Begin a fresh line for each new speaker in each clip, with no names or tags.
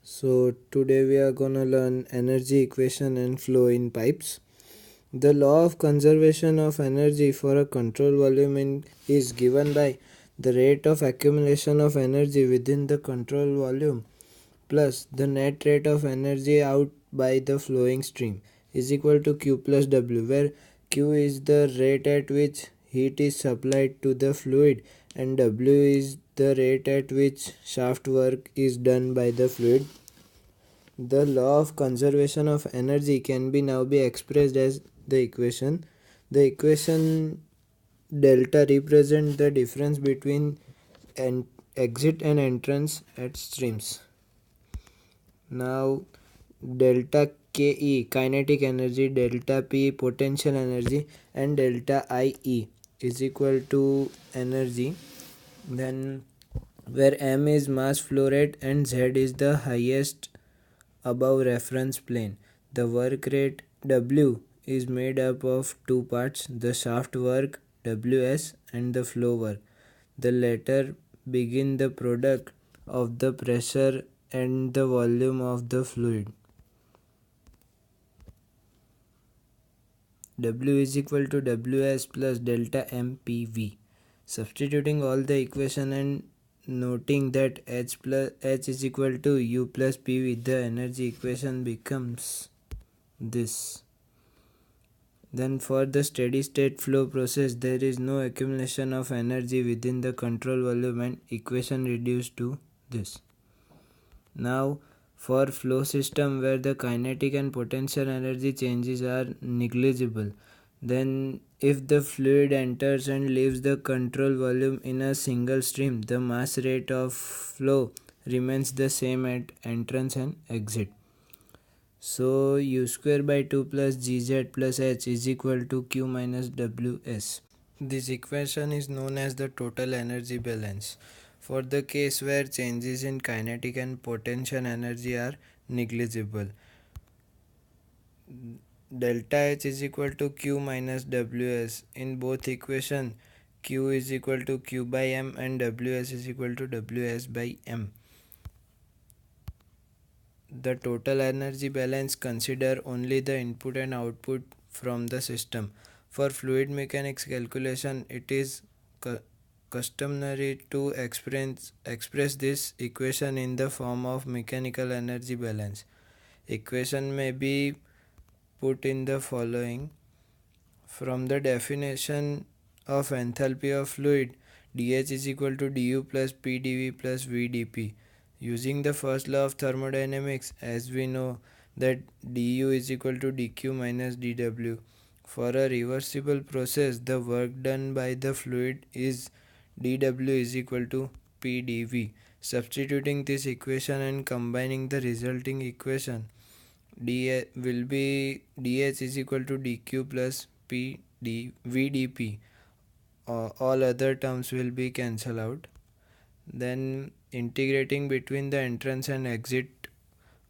So today we are gonna learn energy equation and flow in pipes. The law of conservation of energy for a control volume is given by the rate of accumulation of energy within the control volume plus the net rate of energy out by the flowing stream is equal to Q plus W, where Q is the rate at which heat is supplied to the fluid and W is the rate at which shaft work is done by the fluid. The law of conservation of energy can be now be expressed as the equation. The equation delta represents the difference between exit and entrance at streams. Now delta Ke kinetic energy, delta P potential energy, and delta IE is equal to energy. Then where M is mass flow rate and Z is the highest above reference plane. The work rate W is made up of two parts, the shaft work WS and the flow work. The latter begin the product of the pressure and the volume of the fluid. W is equal to Ws plus delta MPV. Substituting all the equation and noting that H is equal to U plus PV, the energy equation becomes this. Then for the steady state flow process, there is no accumulation of energy within the control volume and equation reduced to this. Now for flow system where the kinetic and potential energy changes are negligible, then if the fluid enters and leaves the control volume in a single stream, the mass rate of flow remains the same at entrance and exit. So U square by 2 plus Gz plus H is equal to Q minus Ws. This equation is known as the total energy balance. For the case where changes in kinetic and potential energy are negligible, delta H is equal to Q minus Ws. In both equations, Q is equal to Q by M and Ws is equal to Ws by M. The total energy balance consider only the input and output from the system. For fluid mechanics calculation, it is customary to express this equation in the form of mechanical energy balance. Equation may be put in the following. From the definition of enthalpy of fluid, dH is equal to du plus P dV plus V dP. Using the first law of thermodynamics, as we know that du is equal to dq minus dw. For a reversible process, the work done by the fluid is dw is equal to P dV. Substituting this equation and combining the resulting equation, will be dH is equal to dq plus P d V dP. All other terms will be cancelled out. Then integrating between the entrance and exit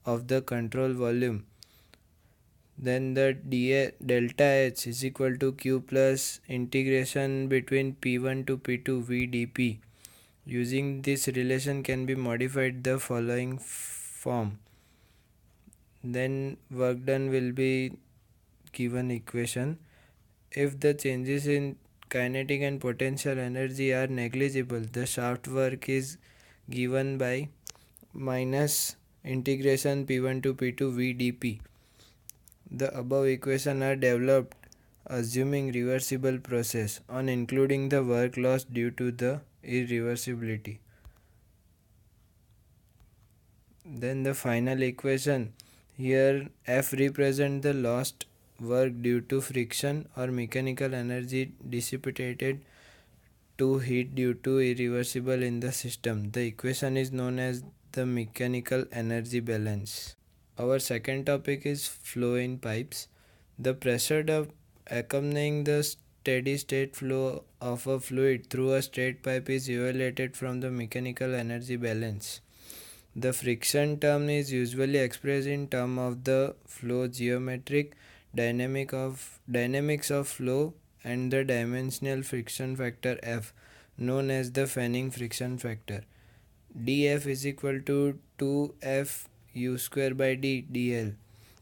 of the control volume, then the delta H is equal to Q plus integration between P1 to P2 V dP. Using this relation can be modified the following form. Then work done will be given equation. If the changes in kinetic and potential energy are negligible, the shaft work is given by minus integration P1 to P2 V dP. The above equations are developed assuming reversible process on including the work loss due to the irreversibility. Then the final equation, here F represents the lost work due to friction or mechanical energy dissipated to heat due to irreversible in the system. The equation is known as the mechanical energy balance. Our second topic is flow in pipes. The pressure drop accompanying the steady state flow of a fluid through a straight pipe is evaluated from the mechanical energy balance. The friction term is usually expressed in terms of the flow geometric dynamics of flow and the dimensional friction factor F, known as the fanning friction factor. dF is equal to 2F u square by d dl.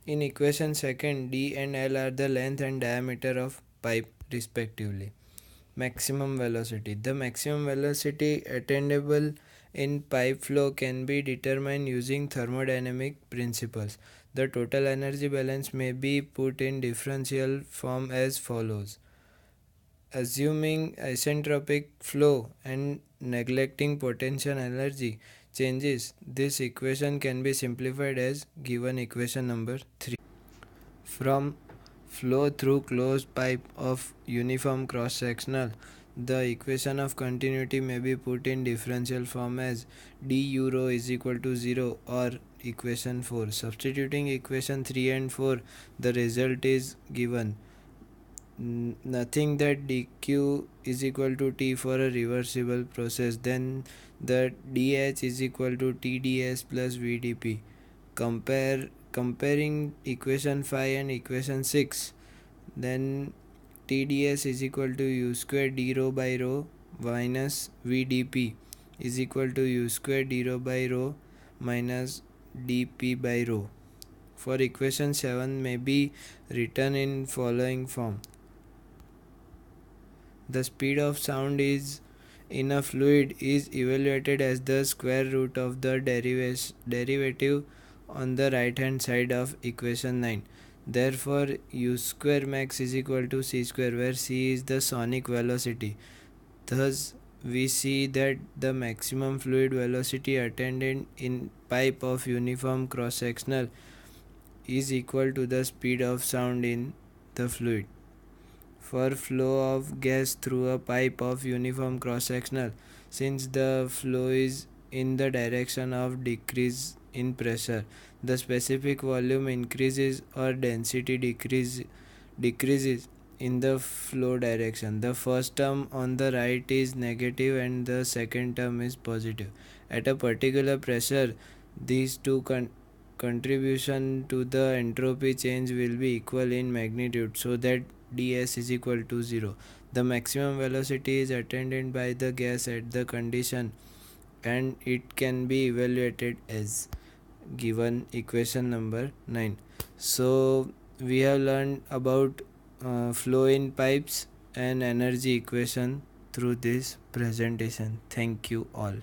In equation second, d and l are the length and diameter of pipe respectively. Maximum velocity. The maximum velocity attainable in pipe flow can be determined using thermodynamic principles. The total energy balance may be put in differential form as follows. Assuming isentropic flow and neglecting potential energy changes, this equation can be simplified as given equation number 3. From flow through closed pipe of uniform cross sectional, the equation of continuity may be put in differential form as d u rho is equal to 0, or equation 4. Substituting equation 3 and 4, the result is given. Nothing that dq is equal to t for a reversible process, then the dh is equal to tds plus vdp. Comparing equation 5 and equation 6, then tds is equal to u square d rho by rho minus vdp is equal to u square d rho by rho minus dp by rho. For equation 7 may be written in following form. The speed of sound is in a fluid is evaluated as the square root of the derivative on the right hand side of equation 9. Therefore, u square max is equal to c square, where c is the sonic velocity. Thus, we see that the maximum fluid velocity attained in pipe of uniform cross sectional is equal to the speed of sound in the fluid. For flow of gas through a pipe of uniform cross sectional, since the flow is in the direction of decrease in pressure, the specific volume increases or density decreases in the flow direction. The first term on the right is negative and the second term is positive. At a particular pressure, these two contribution to the entropy change will be equal in magnitude, so that ds is equal to 0. The maximum velocity is attained by the gas at the condition, and it can be evaluated as given equation number 9. So we have learned about flow in pipes and energy equation through this presentation. Thank you all.